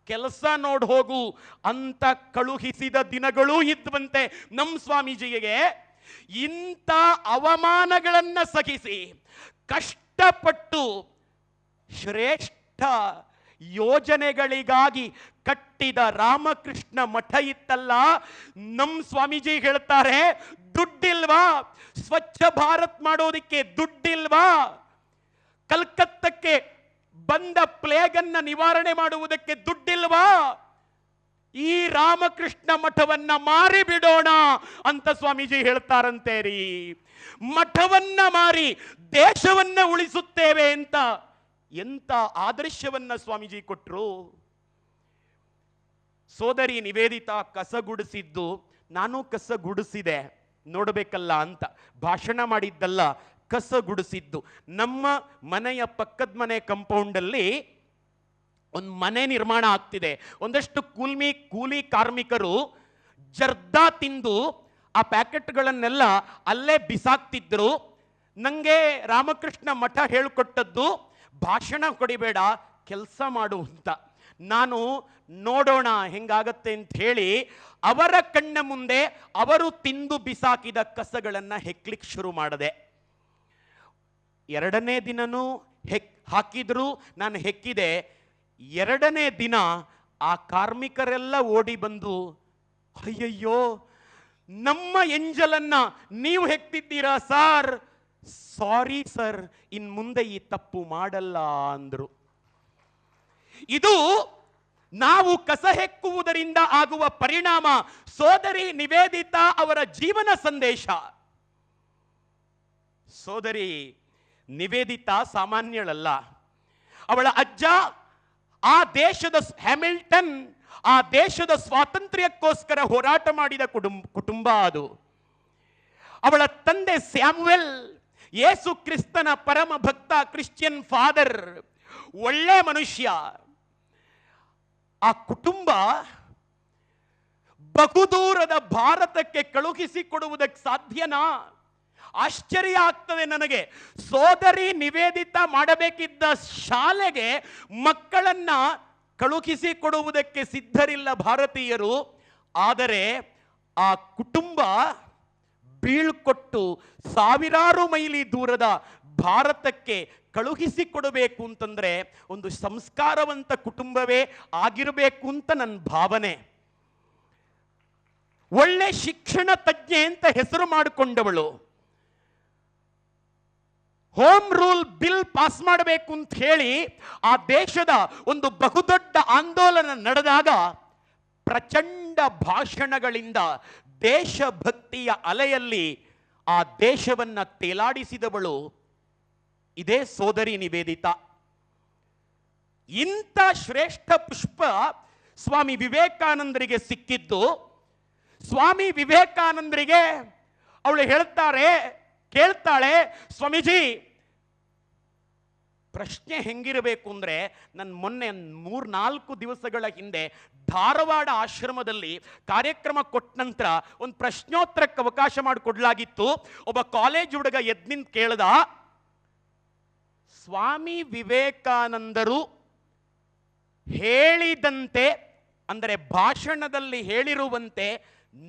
ಕೆಲಸ ನೋಡ್ ಹೋಗು ಅಂತ ಕಳುಹಿಸಿದ ದಿನಗಳೂ ಇದ್ವಂತೆ ನಮ್ಮ ಸ್ವಾಮೀಜಿಗೆ. ಇಂಥ ಅವಮಾನಗಳನ್ನ ಸಹಿಸಿ ಕಷ್ಟಪಟ್ಟು ಶ್ರೇಷ್ಠ ಯೋಜನೆಗಳಿಗಾಗಿ ಕಟ್ಟಿದ ರಾಮಕೃಷ್ಣ ಮಠ ಇತ್ತಲ್ಲ, ನಮ್ಮ ಸ್ವಾಮೀಜಿ ಹೇಳ್ತಾರೆ, ದುಡ್ಡಿಲ್ವಾ ಸ್ವಚ್ಛ ಭಾರತ್ ಮಾಡೋದಿಕ್ಕೆ? ದುಡ್ಡಿಲ್ವಾ ಕಲ್ಕತ್ತಕ್ಕೆ ಬಂದ ಪ್ಲೇಗನ್ನ ನಿವಾರಣೆ ಮಾಡುವುದಕ್ಕೆ? ದುಡ್ಡಿಲ್ವಾ? ಈ ರಾಮಕೃಷ್ಣ ಮಠವನ್ನ ಮಾರಿ ಬಿಡೋಣ ಅಂತ ಸ್ವಾಮೀಜಿ ಹೇಳ್ತಾರಂತೆ ರೀ. ಮಠವನ್ನ ಮಾರಿ ದೇಶವನ್ನ ಉಳಿಸುತ್ತೇವೆ ಅಂತ ಎಂತ ಆದರ್ಶವನ್ನ ಸ್ವಾಮೀಜಿ ಕೊಟ್ಟರು. ಸೋದರಿ ನಿವೇದಿತಾ ಕಸಗುಡಿಸಿದ್ದು, ನಾನು ಕಸಗುಡಿಸಿದೆ. ನೋಡಬೇಕಲ್ಲ ಅಂತ ಭಾಷಣ ಮಾಡಿದ್ದಲ್ಲ, ಕಸ ಗುಡಿಸಿದ್ದು. ನಮ್ಮ ಮನೆಯ ಪಕ್ಕದ ಮನೆ ಕಂಪೌಂಡಲ್ಲಿ ಒಂದು ಮನೆ ನಿರ್ಮಾಣ ಆಗ್ತಿದೆ. ಒಂದಷ್ಟು ಕೂಲಿ ಕಾರ್ಮಿಕರು ಜರ್ದಾ ತಿಂದು ಆ ಪ್ಯಾಕೆಟ್ಗಳನ್ನೆಲ್ಲ ಅಲ್ಲೇ ಬಿಸಾಕ್ತಿದ್ರು. ನನಗೆ ರಾಮಕೃಷ್ಣ ಮಠ ಹೇಳಿಕೊಟ್ಟದ್ದು, ಭಾಷಣ ಕೊಡಿಬೇಡ, ಕೆಲಸ ಮಾಡು ಅಂತ. ನಾನು ನೋಡೋಣ ಹೆಂಗಾಗತ್ತೆ ಅಂತ ಹೇಳಿ ಅವರ ಕಣ್ಣ ಮುಂದೆ ಅವರು ತಿಂದು ಬಿಸಾಕಿದ ಕಸಗಳನ್ನು ಹೆಕ್ಲಿಕ್ಕೆ ಶುರು ಮಾಡಿದೆ. ಎರಡನೇ ದಿನನೂ ಹಾಕಿದ್ರು, ನಾನು ಹೆಕ್ಕಿದೆ. ಎರಡನೇ ದಿನ ಆ ಕಾರ್ಮಿಕರೆಲ್ಲ ಓಡಿ ಬಂದು, ಅಯ್ಯಯ್ಯೋ ನಮ್ಮ ಎಂಜಲನ್ನ ನೀವು ಹೆಕ್ತಿದ್ದೀರಾ ಸರ್, ಸಾರಿ ಸರ್, ಇನ್ ಮುಂದೆ ಈ ತಪ್ಪು ಮಾಡಲ್ಲ ಅಂದ್ರು. ಇದು ನಾವು ಕಸ ಹೆಕ್ಕುವುದರಿಂದ ಆಗುವ ಪರಿಣಾಮ. ಸೋದರಿ ನಿವೇದಿತಾ ಅವರ ಜೀವನ ಸಂದೇಶ. ಸೋದರಿ ನಿವೇದಿತಾ ಸಾಮಾನ್ಯಳಲ್ಲ. ಅವಳ ಅಜ್ಜ ಆ ದೇಶದ ಹ್ಯಾಮಿಲ್ಟನ್, ಆ ದೇಶದ ಸ್ವಾತಂತ್ರ್ಯಕ್ಕೋಸ್ಕರ ಹೋರಾಟ ಮಾಡಿದ ಕುಟುಂಬ ಅದು. ಅವಳ ತಂದೆ ಸ್ಯಾಮ್ವೆಲ್ ಯೇಸು ಕ್ರಿಸ್ತನ ಪರಮ ಭಕ್ತ, ಕ್ರಿಶ್ಚಿಯನ್ ಫಾದರ್, ಒಳ್ಳೆ ಮನುಷ್ಯ. ಆ ಕುಟುಂಬ ಬಹುದೂರದ ಭಾರತಕ್ಕೆ ಕಳುಹಿಸಿಕೊಡುವುದಕ್ಕೆ ಸಾಧ್ಯನಾ? ಆಶ್ಚರ್ಯ ಆಗ್ತದೆ ನನಗೆ. ಸೋದರಿ ನಿವೇದಿತಾ ಮಾಡಬೇಕಿದ್ದ ಶಾಲೆಗೆ ಮಕ್ಕಳನ್ನ ಕಳುಹಿಸಿಕೊಡುವುದಕ್ಕೆ ಸಿದ್ಧರಿಲ್ಲ ಭಾರತೀಯರು. ಆದರೆ ಆ ಕುಟುಂಬ ಬೀಳ್ಕೊಟ್ಟು ಸಾವಿರಾರು ಮೈಲಿ ದೂರದ ಭಾರತಕ್ಕೆ ಕಳುಹಿಸಿಕೊಡಬೇಕು ಅಂತಂದ್ರೆ ಒಂದು ಸಂಸ್ಕಾರವಂತ ಕುಟುಂಬವೇ ಆಗಿರಬೇಕು ಅಂತ ನನ್ನ ಭಾವನೆ. ಒಳ್ಳೆ ಶಿಕ್ಷಣ ತಜ್ಞೆ ಅಂತ ಹೆಸರು ಮಾಡಿಕೊಂಡವಳು. ಹೋಮ್ ರೂಲ್ ಬಿಲ್ ಪಾಸ್ ಮಾಡಬೇಕು ಅಂತ ಹೇಳಿ ಆ ದೇಶದ ಒಂದು ಬಹುದೊಡ್ಡ ಆಂದೋಲನ ನಡೆದಾಗ ಪ್ರಚಂಡ ಭಾಷಣಗಳಿಂದ ದೇಶಭಕ್ತಿಯ ಅಲೆಯಲ್ಲಿ ಆ ದೇಶವನ್ನ ತೇಲಾಡಿಸಿದವಳು ಇದೇ ಸೋದರಿ ನಿವೇದಿತಾ. ಇಂಥ ಶ್ರೇಷ್ಠ ಪುಷ್ಪ ಸ್ವಾಮಿ ವಿವೇಕಾನಂದರಿಗೆ ಸಿಕ್ಕಿದ್ದು. ಸ್ವಾಮಿ ವಿವೇಕಾನಂದರಿಗೆ ಅವಳು ಕೇಳ್ತಾಳೆ, ಸ್ವಾಮೀಜಿ ಪ್ರಶ್ನೆ ಹೆಂಗಿರಬೇಕು ಅಂದ್ರೆ, ನನ್ನ ಮೊನ್ನೆ 3-4 ದಿವಸಗಳ ಹಿಂದೆ ಧಾರವಾಡ ಆಶ್ರಮದಲ್ಲಿ ಕಾರ್ಯಕ್ರಮ ಕೊಟ್ಟ ನಂತರ ಒಂದು ಪ್ರಶ್ನೋತ್ತರಕ್ಕೆ ಅವಕಾಶ ಮಾಡಿಕೊಡ್ಲಾಗಿತ್ತು. ಒಬ್ಬ ಕಾಲೇಜ್ ಹುಡುಗ ಎದ್ನಿಂದ ಕೇಳ್ದ, ಸ್ವಾಮಿ ವಿವೇಕಾನಂದರು ಹೇಳಿದಂತೆ, ಅಂದರೆ ಭಾಷಣದಲ್ಲಿ ಹೇಳಿರುವಂತೆ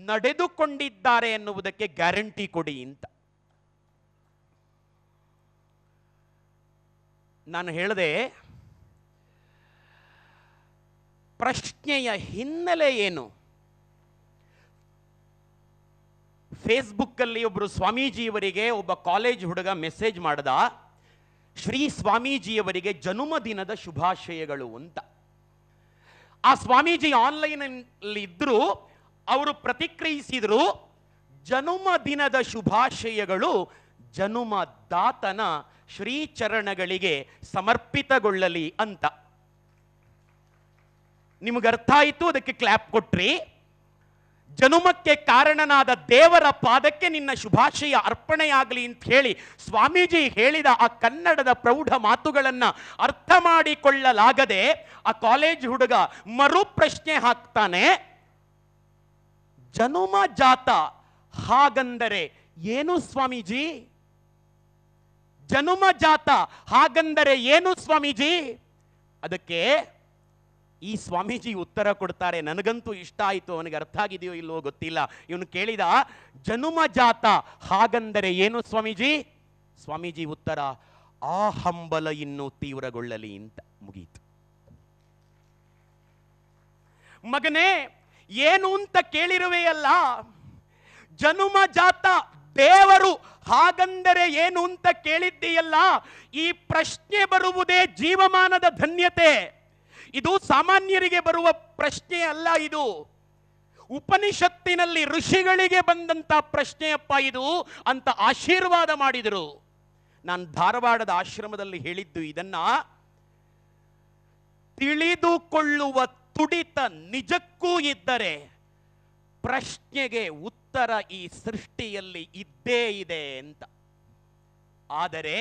ನಡೆದುಕೊಂಡಿದ್ದಾರೆ ಎನ್ನುವುದಕ್ಕೆ ಗ್ಯಾರಂಟಿ ಕೊಡಿ ಅಂತ. ನಾನು ಹೇಳಿದೆ, ಪ್ರಶ್ನೆಯ ಹಿನ್ನೆಲೆ ಏನು? ಫೇಸ್ಬುಕ್ಕಲ್ಲಿ ಒಬ್ಬರು ಸ್ವಾಮೀಜಿಯವರಿಗೆ ಒಬ್ಬ ಕಾಲೇಜ್ ಹುಡುಗ ಮೆಸೇಜ್ ಮಾಡ್ದ, ಶ್ರೀ ಸ್ವಾಮೀಜಿಯವರಿಗೆ ಜನ್ಮದಿನದ ಶುಭಾಶಯಗಳು ಅಂತ. ಆ ಸ್ವಾಮೀಜಿ ಆನ್ಲೈನ್ ಅಲ್ಲಿ ಇದ್ರು, ಅವರು ಪ್ರತಿಕ್ರಿಯಿಸಿದ್ರು, ಜನ್ಮದಿನದ ಶುಭಾಶಯಗಳು ಜನುಮದಾತನ ಶ್ರೀಚರಣಗಳಿಗೆ ಸಮರ್ಪಿತಗೊಳ್ಳಲಿ ಅಂತ. ನಿಮಗೆ ಅರ್ಥ ಆಯಿತು, ಅದಕ್ಕೆ ಕ್ಲಾಪ್ ಕೊಟ್ರಿ. ಜನುಮಕ್ಕೆ ಕಾರಣನಾದ ದೇವರ ಪಾದಕ್ಕೆ ನಿನ್ನ ಶುಭಾಶಯ ಅರ್ಪಣೆಯಾಗಲಿ ಅಂತ ಹೇಳಿ ಸ್ವಾಮೀಜಿ ಹೇಳಿದ ಆ ಕನ್ನಡದ ಪ್ರೌಢ ಮಾತುಗಳನ್ನು ಅರ್ಥ ಮಾಡಿಕೊಳ್ಳಲಾಗದೆ ಆ ಕಾಲೇಜ್ ಹುಡುಗ ಮರು ಪ್ರಶ್ನೆ ಹಾಕ್ತಾನೆ, ಜನುಮ ಜಾತ ಹಾಗಂದರೆ ಏನು ಸ್ವಾಮೀಜಿ? ಜನುಮ ಜಾತ ಹಾಗಂದರೆ ಏನು ಸ್ವಾಮೀಜಿ? ಅದಕ್ಕೆ ಈ ಸ್ವಾಮೀಜಿ ಉತ್ತರ ಕೊಡ್ತಾರೆ, ನನಗಂತೂ ಇಷ್ಟ ಆಯಿತು, ಅವನಿಗೆ ಅರ್ಥ ಆಗಿದೆಯೋ ಇಲ್ಲವೋ ಗೊತ್ತಿಲ್ಲ. ಇವನು ಕೇಳಿದ, ಜನುಮ ಜಾತ ಹಾಗಂದರೆ ಏನು ಸ್ವಾಮೀಜಿ? ಸ್ವಾಮೀಜಿ ಉತ್ತರ, ಆ ಹಂಬಲ ಇನ್ನೂ ತೀವ್ರಗೊಳ್ಳಲಿ ಅಂತ ಮುಗೀತು. ಮಗನೇ, ಏನು ಅಂತ ಕೇಳಿರುವೆಯಲ್ಲ, ಜನುಮ ಜಾತ ದೇವರು ಹಾಗಂದರೆ ಏನು ಅಂತ ಕೇಳಿದ್ದೀಯಲ್ಲ, ಈ ಪ್ರಶ್ನೆ ಬರುವುದೇ ಜೀವಮಾನದ ಧನ್ಯತೆ. ಇದು ಸಾಮಾನ್ಯರಿಗೆ ಬರುವ ಪ್ರಶ್ನೆ ಅಲ್ಲ, ಇದು ಉಪನಿಷತ್ತಿನಲ್ಲಿ ಋಷಿಗಳಿಗೆ ಬಂದಂತ ಪ್ರಶ್ನೆಯಪ್ಪ ಇದು ಅಂತ ಆಶೀರ್ವಾದ ಮಾಡಿದರು. ನಾನು ಧಾರವಾಡದ ಆಶ್ರಮದಲ್ಲಿ ಹೇಳಿದ್ದು ಇದನ್ನ. ತಿಳಿದುಕೊಳ್ಳುವ ತುಡಿತ ನಿಜಕ್ಕೂ ಇದ್ದರೆ ಪ್ರಶ್ನೆಗೆ ಉತ್ತರ ಈ ಸೃಷ್ಟಿಯಲ್ಲಿ ಇದ್ದೇ ಇದೆ ಅಂತ. ಆದರೆ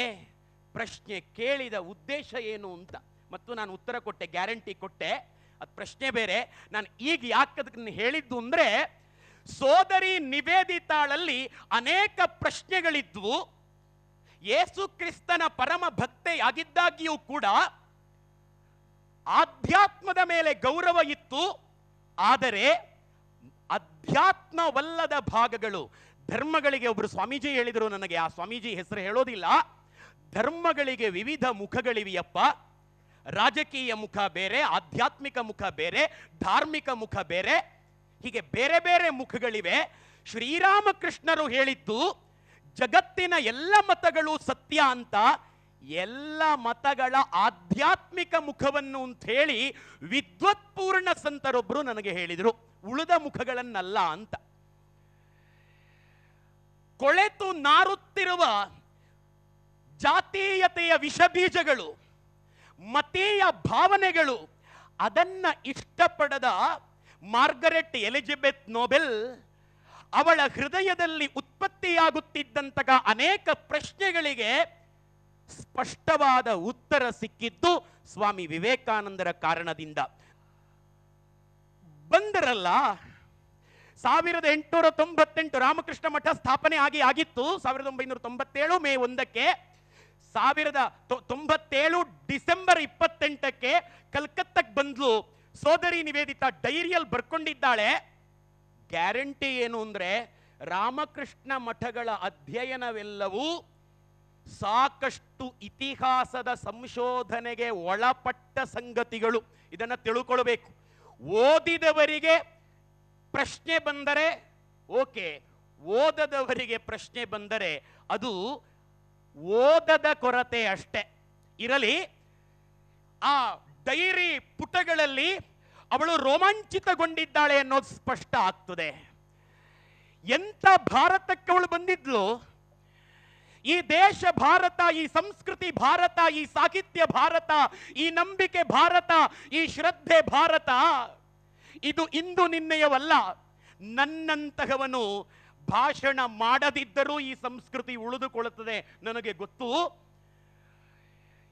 ಪ್ರಶ್ನೆ ಕೇಳಿದ ಉದ್ದೇಶ ಏನು ಅಂತ ಮತ್ತು ನಾನು ಉತ್ತರ ಕೊಟ್ಟೆ, ಗ್ಯಾರಂಟಿ ಕೊಟ್ಟೆ. ಅದು ಪ್ರಶ್ನೆ ಬೇರೆ. ನಾನು ಈಗ ಯಾಕೆ ಅದನ್ನು ಹೇಳಿದ್ದು ಅಂದರೆ, ಸೋದರಿ ನಿವೇದಿತಾಳಲ್ಲಿ ಅನೇಕ ಪ್ರಶ್ನೆಗಳಿದ್ವು. ಯೇಸು ಕ್ರಿಸ್ತನ ಪರಮ ಭಕ್ತೆಯಾಗಿದ್ದಾಗಿಯೂ ಕೂಡ ಆಧ್ಯಾತ್ಮದ ಮೇಲೆ ಗೌರವ ಇತ್ತು. ಆದರೆ ಅಧ್ಯಾತ್ಮವಲ್ಲದ ಭಾಗಗಳು, ಧರ್ಮಗಳಿಗೆ, ಒಬ್ಬರು ಸ್ವಾಮೀಜಿ ಹೇಳಿದರು ನನಗೆ, ಆ ಸ್ವಾಮೀಜಿ ಹೆಸರು ಹೇಳೋದಿಲ್ಲ, ಧರ್ಮಗಳಿಗೆ ವಿವಿಧ ಮುಖಗಳಿವೆಯಪ್ಪ. ರಾಜಕೀಯ ಮುಖ ಬೇರೆ, ಆಧ್ಯಾತ್ಮಿಕ ಮುಖ ಬೇರೆ, ಧಾರ್ಮಿಕ ಮುಖ ಬೇರೆ, ಹೀಗೆ ಬೇರೆ ಬೇರೆ ಮುಖಗಳಿವೆ. ಶ್ರೀರಾಮಕೃಷ್ಣರು ಹೇಳಿದ್ದು ಜಗತ್ತಿನ ಎಲ್ಲ ಮತಗಳು ಸತ್ಯ ಅಂತ, ಎಲ್ಲ ಮತಗಳ ಆಧ್ಯಾತ್ಮಿಕ ಮುಖವನ್ನು ಅಂತ ಹೇಳಿ ವಿದ್ವತ್ಪೂರ್ಣ ಸಂತರೊಬ್ಬರು ನನಗೆ ಹೇಳಿದರು, ಉಳಿದ ಮುಖಗಳನ್ನಲ್ಲ ಅಂತ. ಕೊಳೆತು ನಾರುತ್ತಿರುವ ಜಾತೀಯತೆಯ ವಿಷಬೀಜಗಳು, ಮತೀಯ ಭಾವನೆಗಳು, ಅದನ್ನ ಇಷ್ಟಪಡದ ಮಾರ್ಗರೆಟ್ ಎಲಿಜಬೆತ್ ನೋಬೆಲ್ ಅವಳ ಹೃದಯದಲ್ಲಿ ಉತ್ಪತ್ತಿಯಾಗುತ್ತಿದ್ದಂತಹ ಅನೇಕ ಪ್ರಶ್ನೆಗಳಿಗೆ ಸ್ಪಷ್ಟವಾದ ಉತ್ತರ ಸಿಕ್ಕಿದ್ದು ಸ್ವಾಮಿ ವಿವೇಕಾನಂದರ ಕಾರಣದಿಂದ. ಬಂದರಲ್ಲ, 1898 ರಾಮಕೃಷ್ಣ ಮಠ ಸ್ಥಾಪನೆ ಆಗಿತ್ತು. 1997 ಮೇ 1ಕ್ಕೆ, 1997 ಡಿಸೆಂಬರ್ 28ಕ್ಕೆ ಕಲ್ಕತ್ತಕ್ಕೆ ಬಂದ್ಲು. ಸೋದರಿ ನಿವೇದಿತಾ ಡೈರಿಯಲ್ಲಿ ಬರ್ಕೊಂಡಿದ್ದಾಳೆ. ಗ್ಯಾರಂಟಿ ಏನು ಅಂದ್ರೆ, ರಾಮಕೃಷ್ಣ ಮಠಗಳ ಅಧ್ಯಯನವೆಲ್ಲವೂ ಸಾಕಷ್ಟು ಇತಿಹಾಸದ ಸಂಶೋಧನೆಗೆ ಒಳಪಟ್ಟ ಸಂಗತಿಗಳು. ಇದನ್ನು ತಿಳ್ಕೊಳ್ಬೇಕು. ಓದಿದವರಿಗೆ ಪ್ರಶ್ನೆ ಬಂದರೆ ಓಕೆ, ಓದದವರಿಗೆ ಪ್ರಶ್ನೆ ಬಂದರೆ ಅದು ಓದದ ಕೊರತೆ ಅಷ್ಟೇ. ಇರಲಿ, ಆ ಡೈರಿ ಪುಟಗಳಲ್ಲಿ ಅವಳು ರೋಮಾಂಚಿತಗೊಂಡಿದ್ದಾಳೆ ಅನ್ನೋದು ಸ್ಪಷ್ಟ ಆಗ್ತದೆ. ಎಂಥ ಭಾರತಕ್ಕೆ ಅವಳು ಬಂದಿದ್ಲು. ಈ ದೇಶ ಭಾರತ, ಈ ಸಂಸ್ಕೃತಿ ಭಾರತ, ಈ ಸಾಹಿತ್ಯ ಭಾರತ, ಈ ನಂಬಿಕೆ ಭಾರತ, ಈ ಶ್ರದ್ಧೆ ಭಾರತ. ಇದು ಇಂದು ನಿನ್ನೆಯವಲ್ಲ. ನನ್ನಂತಹವನು ಭಾಷಣ ಮಾಡದಿದ್ದರೂ ಈ ಸಂಸ್ಕೃತಿ ಉಳಿದುಕೊಳ್ಳುತ್ತದೆ, ನನಗೆ ಗೊತ್ತು.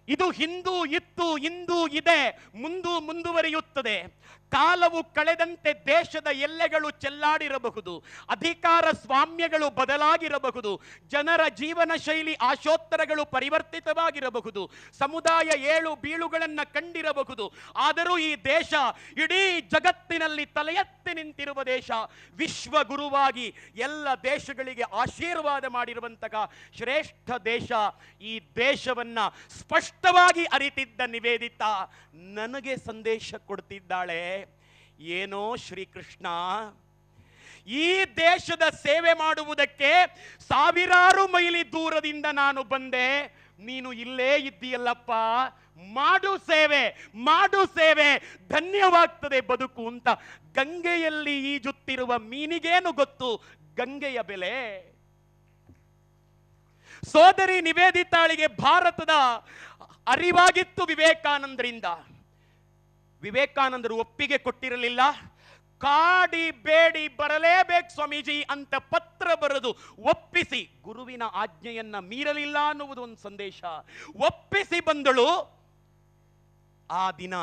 ಇದು ಹಿಂದೂ ಇತ್ತು, ಇಂದು ಇದೆ, ಮುಂದುವರಿಯುತ್ತದೆ. ಕಾಲವು ಕಳೆದಂತೆ ದೇಶದ ಎಲ್ಲೆಗಳು ಚೆಲ್ಲಾಡಿರಬಹುದು, ಅಧಿಕಾರ ಸ್ವಾಮ್ಯಗಳು ಬದಲಾಗಿರಬಹುದು, ಜನರ ಜೀವನ ಶೈಲಿ ಆಶೋತ್ತರಗಳು ಪರಿವರ್ತಿತವಾಗಿರಬಹುದು, ಸಮುದಾಯ ಏಳು ಬೀಳುಗಳನ್ನು ಕಂಡಿರಬಹುದು. ಆದರೂ ಈ ದೇಶ ಇಡೀ ಜಗತ್ತಿನಲ್ಲಿ ತಲೆ ಎತ್ತಿ ನಿಂತಿರುವ ದೇಶ. ವಿಶ್ವಗುರುವಾಗಿ ಎಲ್ಲ ದೇಶಗಳಿಗೆ ಆಶೀರ್ವಾದ ಮಾಡಿರುವಂತಹ ಶ್ರೇಷ್ಠ ದೇಶ. ಈ ದೇಶವನ್ನ ಸ್ಪಷ್ಟವಾಗಿ ಅರಿತಿದ್ದ ನಿವೇದಿತಾ ನನಗೆ ಸಂದೇಶ ಕೊಡ್ತಿದ್ದಾಳೆ. ಏನೋ ಶ್ರೀಕೃಷ್ಣ, ಈ ದೇಶದ ಸೇವೆ ಮಾಡುವುದಕ್ಕೆ ಸಾವಿರಾರು ಮೈಲಿ ದೂರದಿಂದ ನಾನು ಬಂದೆ, ನೀನು ಇಲ್ಲೇ ಇದ್ದೀಯಲ್ಲಪ್ಪ, ಮಾಡು ಸೇವೆ, ಮಾಡು ಸೇವೆ, ಧನ್ಯವಾಗ್ತದೆ ಬದುಕು ಅಂತ. ಗಂಗೆಯಲ್ಲಿ ಈಜುತ್ತಿರುವ ಮೀನಿಗೇನು ಗೊತ್ತು ಗಂಗೆಯ ಬೆಲೆ? ಸೋದರಿ ನಿವೇದಿತಾಳಿಗೆ ಭಾರತದ ಅರಿವಾಗಿತ್ತು ವಿವೇಕಾನಂದರಿಂದ. ವಿವೇಕಾನಂದರು ಒಪ್ಪಿಗೆ ಕೊಟ್ಟಿರಲಿಲ್ಲ. ಕಾಡಿ ಬೇಡಿ ಬರಲೇಬೇಕು ಸ್ವಾಮೀಜಿ ಅಂತ ಪತ್ರ ಬರೆದು ಒಪ್ಪಿಸಿ, ಗುರುವಿನ ಆಜ್ಞೆಯನ್ನ ಮೀರಲಿಲ್ಲ ಅನ್ನುವುದು ಒಂದು ಸಂದೇಶ. ಒಪ್ಪಿಸಿ ಬಂದಳು. ಆ ದಿನ,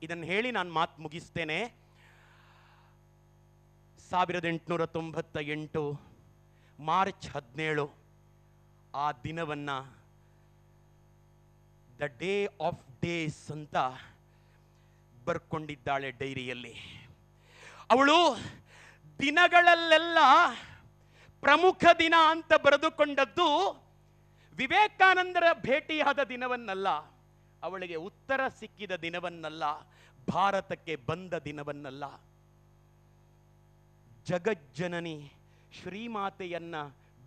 ಇದನ್ನು ಹೇಳಿ ನಾನು ಮಾತು ಮುಗಿಸ್ತೇನೆ, 1898 ಮಾರ್ಚ್ 17 ಆ ದಿನವನ್ನ ದ ಡೇ ಆಫ್ ಡೇಸ್ ಅಂತ ಬರ್ಕೊಂಡಿದ್ದಾಳೆ ಡೈರಿಯಲ್ಲಿ. ಅವಳು ದಿನಗಳಲ್ಲೆಲ್ಲ ಪ್ರಮುಖ ದಿನ ಅಂತ ಬರೆದುಕೊಂಡದ್ದು ವಿವೇಕಾನಂದರ ಭೇಟಿಯಾದ ದಿನವನ್ನಲ್ಲ, ಅವಳಿಗೆ ಉತ್ತರ ಸಿಕ್ಕಿದ ದಿನವನ್ನಲ್ಲ, ಭಾರತಕ್ಕೆ ಬಂದ ದಿನವನ್ನಲ್ಲ. ಜಗಜ್ಜನನಿ ಶ್ರೀಮಾತೆಯನ್ನ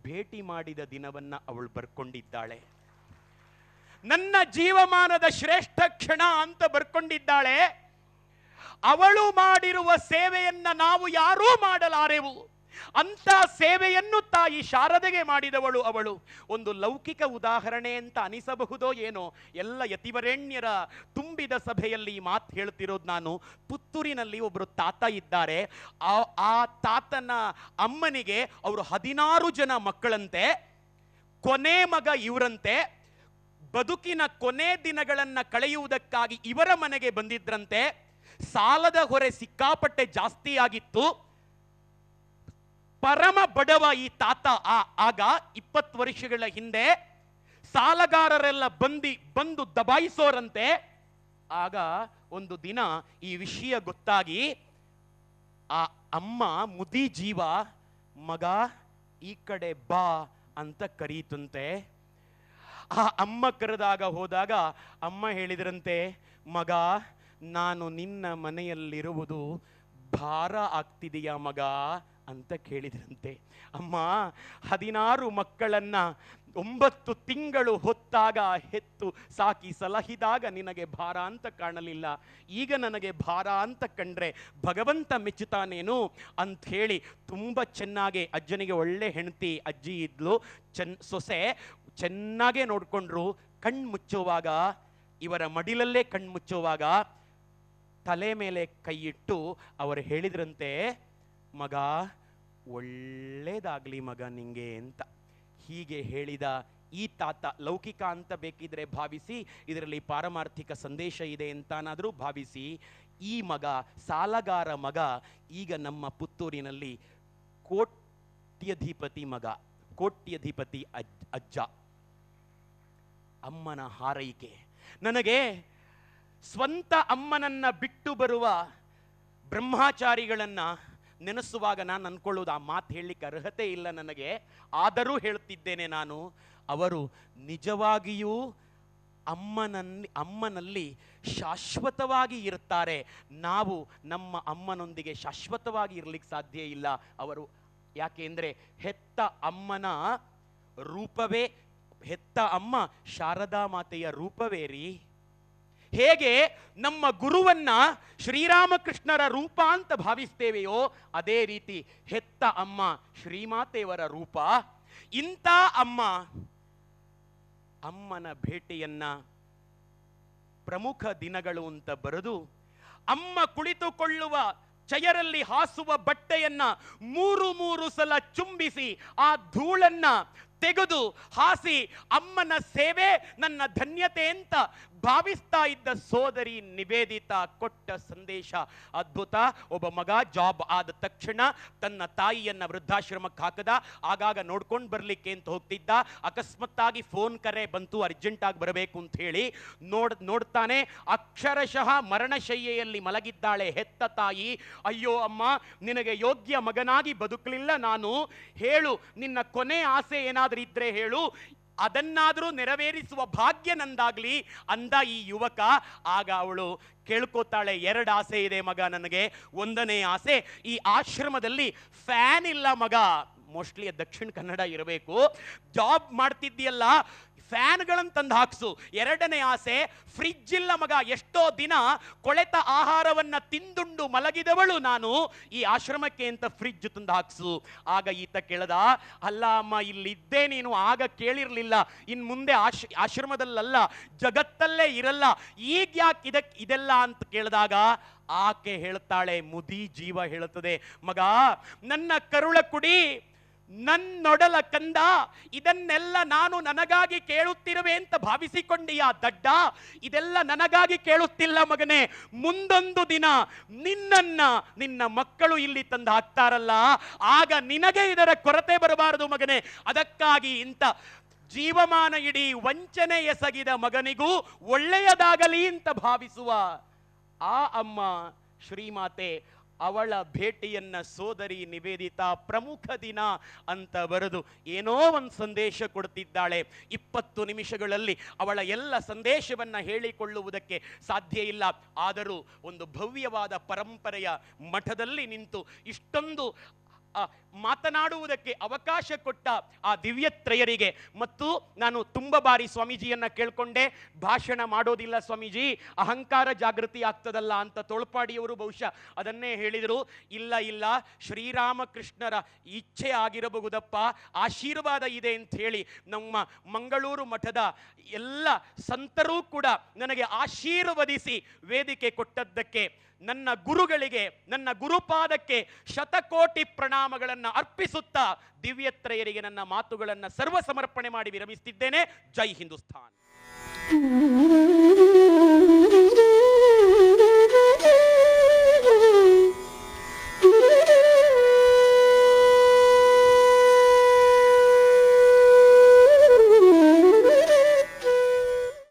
ಭೇಟಿ ಮಾಡಿದ ದಿನವನ್ನ ಅವಳು ಬರ್ಕೊಂಡಿದ್ದಾಳೆ. ನನ್ನ ಜೀವಮಾನದ ಶ್ರೇಷ್ಠ ಕ್ಷಣ ಅಂತ ಬರ್ಕೊಂಡಿದ್ದಾಳೆ. ಅವಳು ಮಾಡಿರುವ ಸೇವೆಯನ್ನ ನಾವು ಯಾರೂ ಮಾಡಲಾರೆವು. ಅಂತ ಸೇವೆಯನ್ನು ತಾಯಿ ಶಾರದೆಗೆ ಮಾಡಿದವಳು ಅವಳು. ಒಂದು ಲೌಕಿಕ ಉದಾಹರಣೆ ಅಂತ ಅನಿಸಬಹುದೋ ಏನೋ, ಎಲ್ಲ ಯತಿವರೇಣ್ಯರ ತುಂಬಿದ ಸಭೆಯಲ್ಲಿ ಈ ಮಾತು ಹೇಳ್ತಿರೋದು ನಾನು. ಪುತ್ತೂರಿನಲ್ಲಿ ಒಬ್ಬರು ತಾತ ಇದ್ದಾರೆ. ಆ ತಾತನ ಅಮ್ಮನಿಗೆ ಅವರು 16 ಜನ ಮಕ್ಕಳಂತೆ. ಕೊನೆ ಮಗ ಇವರಂತೆ. ಬದುಕಿನ ಕೊನೆ ದಿನಗಳನ್ನ ಕಳೆಯುವುದಕ್ಕಾಗಿ ಇವರ ಮನೆಗೆ ಬಂದಿದ್ರಂತೆ. ಸಾಲದ ಹೊರೆ ಸಿಕ್ಕಾಪಟ್ಟೆ ಜಾಸ್ತಿ ಆಗಿತ್ತು. ಪರಮ ಬಡವ ಈ ತಾತ. ಆಗ 20 ವರ್ಷಗಳ ಹಿಂದೆ ಸಾಲಗಾರರೆಲ್ಲ ಬಂದು ದಬಾಯಿಸೋರಂತೆ. ಆಗ ಒಂದು ದಿನ ಈ ವಿಷಯ ಗೊತ್ತಾಗಿ ಆ ಅಮ್ಮ ಮುದಿ ಜೀವ, ಮಗ ಈ ಕಡೆ ಬಾ ಅಂತ ಕರೀತಂತೆ. ಆ ಅಮ್ಮ ಕರೆದಾಗ ಹೋದಾಗ ಅಮ್ಮ ಹೇಳಿದ್ರಂತೆ, ಮಗ ನಾನು ನಿನ್ನ ಮನೆಯಲ್ಲಿರುವುದು ಭಾರ ಆಗ್ತಿದೆಯಾ ಮಗ ಅಂತ ಕೇಳಿದ್ರಂತೆ. ಅಮ್ಮ 16 ಮಕ್ಕಳನ್ನ 9 ತಿಂಗಳು ಹೊತ್ತಾಗ ಹೆತ್ತು ಸಾಕಿ ಸಲಹಿದಾಗ ನಿನಗೆ ಭಾರ ಅಂತ ಕಾಣಲಿಲ್ಲ, ಈಗ ನನಗೆ ಭಾರ ಅಂತ ಕಂಡ್ರೆ ಭಗವಂತ ಮೆಚ್ಚುತ್ತಾನೇನು ಅಂತ ಹೇಳಿ ತುಂಬ ಚೆನ್ನಾಗಿ ಅಜ್ಜನಿಗೆ ಒಳ್ಳೆ ಹೆಂಡತಿ ಅಜ್ಜಿ ಇದ್ಲು. ಸೊಸೆ ಚೆನ್ನಾಗೇ ನೋಡ್ಕೊಂಡ್ರು. ಕಣ್ಣು ಮುಚ್ಚುವಾಗ, ಇವರ ಮಡಿಲಲ್ಲೇ ಕಣ್ಣು ಮುಚ್ಚುವಾಗ ತಲೆ ಮೇಲೆ ಕೈ ಇಟ್ಟು ಅವರು ಹೇಳಿದ್ರಂತೆ, ಮಗ ಒಳ್ಳೇದಾಗ್ಲಿ ಮಗ ನಿಂಗೆ ಅಂತ. ಹೀಗೆ ಹೇಳಿದ ಈ ತಾತ ಲೌಕಿಕ ಅಂತ ಬೇಕಿದ್ರೆ ಭಾವಿಸಿ, ಇದರಲ್ಲಿ ಪಾರಮಾರ್ಥಿಕ ಸಂದೇಶ ಇದೆ ಅಂತಾನಾದರೂ ಭಾವಿಸಿ, ಈ ಮಗ ಸಾಲಗಾರ ಮಗ ಈಗ ನಮ್ಮ ಪುತ್ತೂರಿನಲ್ಲಿ ಕೋಟ್ಯಧಿಪತಿ ಮಗ, ಕೋಟ್ಯಧಿಪತಿ ಅಜ್ಜ. ಅಮ್ಮನ ಹಾರೈಕೆ. ನನಗೆ ಸ್ವಂತ ಅಮ್ಮನನ್ನ ಬಿಟ್ಟು ಬರುವ ಬ್ರಹ್ಮಚಾರಿಗಳನ್ನ ನೆನೆಸುವಾಗ ನಾನು ಅನ್ಕೊಳ್ಳೋದು, ಆ ಮಾತು ಹೇಳಲಿಕ್ಕೆ ಅರ್ಹತೆ ಇಲ್ಲ ನನಗೆ, ಆದರೂ ಹೇಳ್ತಿದ್ದೇನೆ ನಾನು. ಅವರು ನಿಜವಾಗಿಯೂ ಅಮ್ಮನಲ್ಲಿ ಶಾಶ್ವತವಾಗಿ ಇರ್ತಾರೆ. ನಾವು ನಮ್ಮ ಅಮ್ಮನೊಂದಿಗೆ ಶಾಶ್ವತವಾಗಿ ಇರ್ಲಿಕ್ಕೆ ಸಾಧ್ಯ ಇಲ್ಲ. ಅವರು ಯಾಕೆಂದ್ರೆ ಹೆತ್ತ ಅಮ್ಮನ ರೂಪವೇ, ಹೆತ್ತ ಅಮ್ಮ ಶಾರದಾ ಮಾತೆಯ ರೂಪವೇ ರೀ. ಹೇಗೆ ನಮ್ಮ ಗುರುವನ್ನ ಶ್ರೀರಾಮಕೃಷ್ಣರ ರೂಪ ಅಂತ ಭಾವಿಸ್ತೇವೆಯೋ ಅದೇ ರೀತಿ ಹೆತ್ತ ಅಮ್ಮ ಶ್ರೀಮಾತೆಯವರ ರೂಪ. ಇಂಥ ಅಮ್ಮನ ಭೇಟಿಯನ್ನ ಪ್ರಮುಖ ದಿನಗಳು ಅಂತ ಬರೆದು, ಅಮ್ಮ ಕುಳಿತುಕೊಳ್ಳುವ ಚಯರಲ್ಲಿ ಹಾಸುವ ಬಟ್ಟೆಯನ್ನ 3 ಸಲ ಚುಂಬಿಸಿ ಆ ಧೂಳನ್ನ ತೆಗೆದು ಹಾಸಿ ಅಮ್ಮನ ಸೇವೆ ನನ್ನ ಧನ್ಯತೆ ಅಂತ ಭಾವಿಸ್ತಾ ಇದ್ದ ಸೋದರಿ ನಿವೇದಿತಾ ಕೊಟ್ಟ ಸಂದೇಶ ಅದ್ಭುತ. ಒಬ್ಬ ಮಗ ಜಾಬ್ ಆದ ತಕ್ಷಣ ತನ್ನ ತಾಯಿಯನ್ನ ವೃದ್ಧಾಶ್ರಮಕ್ಕೆ ಹಾಕದ. ಆಗಾಗ ನೋಡ್ಕೊಂಡು ಬರ್ಲಿಕ್ಕೆ ಅಂತ ಹೋಗ್ತಿದ್ದ. ಅಕಸ್ಮಾತ್ತಾಗಿ ಫೋನ್ ಕರೆ ಬಂತು, ಅರ್ಜೆಂಟ್ ಆಗಿ ಬರಬೇಕು ಅಂತ ಹೇಳಿ ನೋಡ್ತಾನೆ, ಅಕ್ಷರಶಃ ಮರಣಶಯ್ಯೆಯಲ್ಲಿ ಮಲಗಿದ್ದಾಳೆ ಹೆತ್ತ ತಾಯಿ. ಅಯ್ಯೋ ಅಮ್ಮ, ನಿನಗೆ ಯೋಗ್ಯ ಮಗನಾಗಿ ಬದುಕಲಿಲ್ಲ ನಾನು, ಹೇಳು ನಿನ್ನ ಕೊನೆ ಆಸೆ ಏನಾದರೂ ಇದ್ರೆ ಹೇಳು, ಅದನ್ನಾದರೂ ನೆರವೇರಿಸುವ ಭಾಗ್ಯ ನಂದಾಗ್ಲಿ ಅಂದ ಈ ಯುವಕ. ಆಗ ಅವಳು ಕೇಳ್ಕೋತಾಳೆ, 2 ಆಸೆ ಇದೆ ಮಗ ನನಗೆ. 1ನೇ ಆಸೆ, ಈ ಆಶ್ರಮದಲ್ಲಿ ಫ್ಯಾನ್ ಇಲ್ಲ ಮಗ. ಮೋಸ್ಟ್ಲಿ ದಕ್ಷಿಣ ಕನ್ನಡ ಇರಬೇಕು. ಜಾಬ್ ಮಾಡ್ತಿದ್ದೀಯಲ್ಲ, ಫ್ಯಾನ್ಗಳನ್ನು ತಂದು ಹಾಕ್ಸು. 2ನೇ ಆಸೆ, ಫ್ರಿಡ್ಜ್ ಇಲ್ಲ ಮಗ. ಎಷ್ಟೋ ದಿನ ಕೊಳೆತ ಆಹಾರವನ್ನ ತಿಂದುಂಡು ಮಲಗಿದವಳು ನಾನು, ಈ ಆಶ್ರಮಕ್ಕೆ ಅಂತ ಫ್ರಿಡ್ಜ್ ತಂದು ಹಾಕ್ಸು. ಆಗ ಈತ ಕೇಳದ, ಅಲ್ಲ ಅಮ್ಮ ಇಲ್ಲಿದ್ದೇ ನೀನು ಆಗ ಕೇಳಿರ್ಲಿಲ್ಲ, ಇನ್ ಮುಂದೆ ಆಶ್ರಮದಲ್ಲಲ್ಲ ಜಗತ್ತಲ್ಲೇ ಇರಲ್ಲ, ಈಗ ಯಾಕೆ ಇದೆಲ್ಲ ಅಂತ ಕೇಳಿದಾಗ ಆಕೆ ಹೇಳ್ತಾಳೆ, ಮುದಿ ಜೀವ ಹೇಳುತ್ತದೆ, ಮಗ ನನ್ನ ಕರುಳ ಕುಡಿ, ನನ್ನೊಡಲ ಕಂದ, ಇದನ್ನೆಲ್ಲ ನಾನು ನನಗಾಗಿ ಕೇಳುತ್ತಿರುವೆ ಅಂತ ಭಾವಿಸಿಕೊಂಡಿಯಾ ದಡ್ಡ? ಇದೆಲ್ಲ ನನಗಾಗಿ ಕೇಳುತ್ತಿಲ್ಲ ಮಗನೇ. ಮುಂದೊಂದು ದಿನ ನಿನ್ನ ಮಕ್ಕಳು ಇಲ್ಲಿ ತಂದು ಹಾಕ್ತಾರಲ್ಲ, ಆಗ ನಿನಗೆ ಇದರ ಕೊರತೆ ಬರಬಾರದು ಮಗನೇ. ಅದಕ್ಕಾಗಿ ಇಂಥ ಜೀವಮಾನ ಇಡೀ ವಂಚನೆ ಎಸಗಿದ ಮಗನಿಗೂ ಒಳ್ಳೆಯದಾಗಲಿ ಅಂತ ಭಾವಿಸುವ ಆ ಅಮ್ಮ ಶ್ರೀಮಾತೆ, ಅವಳ ಭೇಟಿಯನ್ನ ಸೋದರಿ ನಿವೇದಿತಾ ಪ್ರಮುಖ ದಿನ ಅಂತ ಬರೆದು ಏನೋ ಒಂದು ಸಂದೇಶ ಕೊಡ್ತಿದ್ದಾಳೆ. 20 ನಿಮಿಷಗಳಲ್ಲಿ ಅವಳ ಎಲ್ಲ ಸಂದೇಶವನ್ನ ಹೇಳಿಕೊಳ್ಳುವುದಕ್ಕೆ ಸಾಧ್ಯ ಇಲ್ಲ. ಆದರೂ ಒಂದು ಭವ್ಯವಾದ ಪರಂಪರೆಯ ಮಠದಲ್ಲಿ ನಿಂತು ಇಷ್ಟೊಂದು ಮಾತನಾಡುವುದಕ್ಕೆ ಅವಕಾಶ ಕೊಟ್ಟ ಆ ದಿವ್ಯತ್ರಯರಿಗೆ ಮತ್ತು ನಾನು ತುಂಬ ಬಾರಿ ಸ್ವಾಮೀಜಿಯನ್ನ ಕೇಳ್ಕೊಂಡೆ, ಭಾಷಣ ಮಾಡೋದಿಲ್ಲ ಸ್ವಾಮೀಜಿ, ಅಹಂಕಾರ ಜಾಗೃತಿ ಆಗ್ತದಲ್ಲ ಅಂತ. ತೋಳ್ಪಾಡಿಯವರು ಬಹುಶಃ ಅದನ್ನೇ ಹೇಳಿದರು. ಇಲ್ಲ ಇಲ್ಲ, ಶ್ರೀರಾಮಕೃಷ್ಣರ ಇಚ್ಛೆ ಆಗಿರಬಹುದಪ್ಪ, ಆಶೀರ್ವಾದ ಇದೆ ಅಂತ ಹೇಳಿ ನಮ್ಮ ಮಂಗಳೂರು ಮಠದ ಎಲ್ಲ ಸಂತರೂ ಕೂಡ ನನಗೆ ಆಶೀರ್ವದಿಸಿ ವೇದಿಕೆ ಕೊಟ್ಟದ್ದಕ್ಕೆ ನನ್ನ ಗುರುಗಳಿಗೆ, ನನ್ನ ಗುರುಪಾದಕ್ಕೆ ಶತಕೋಟಿ ಪ್ರಣಾಮಗಳನ್ನು ಅರ್ಪಿಸುತ್ತಾ ದಿವ್ಯತ್ರಯರಿಗೆ ನನ್ನ ಮಾತುಗಳನ್ನು ಸರ್ವ ಸಮರ್ಪಣೆ ಮಾಡಿ ವಿರಮಿಸುತ್ತಿದ್ದೇನೆ. ಜೈ ಹಿಂದೂಸ್ತಾನ್.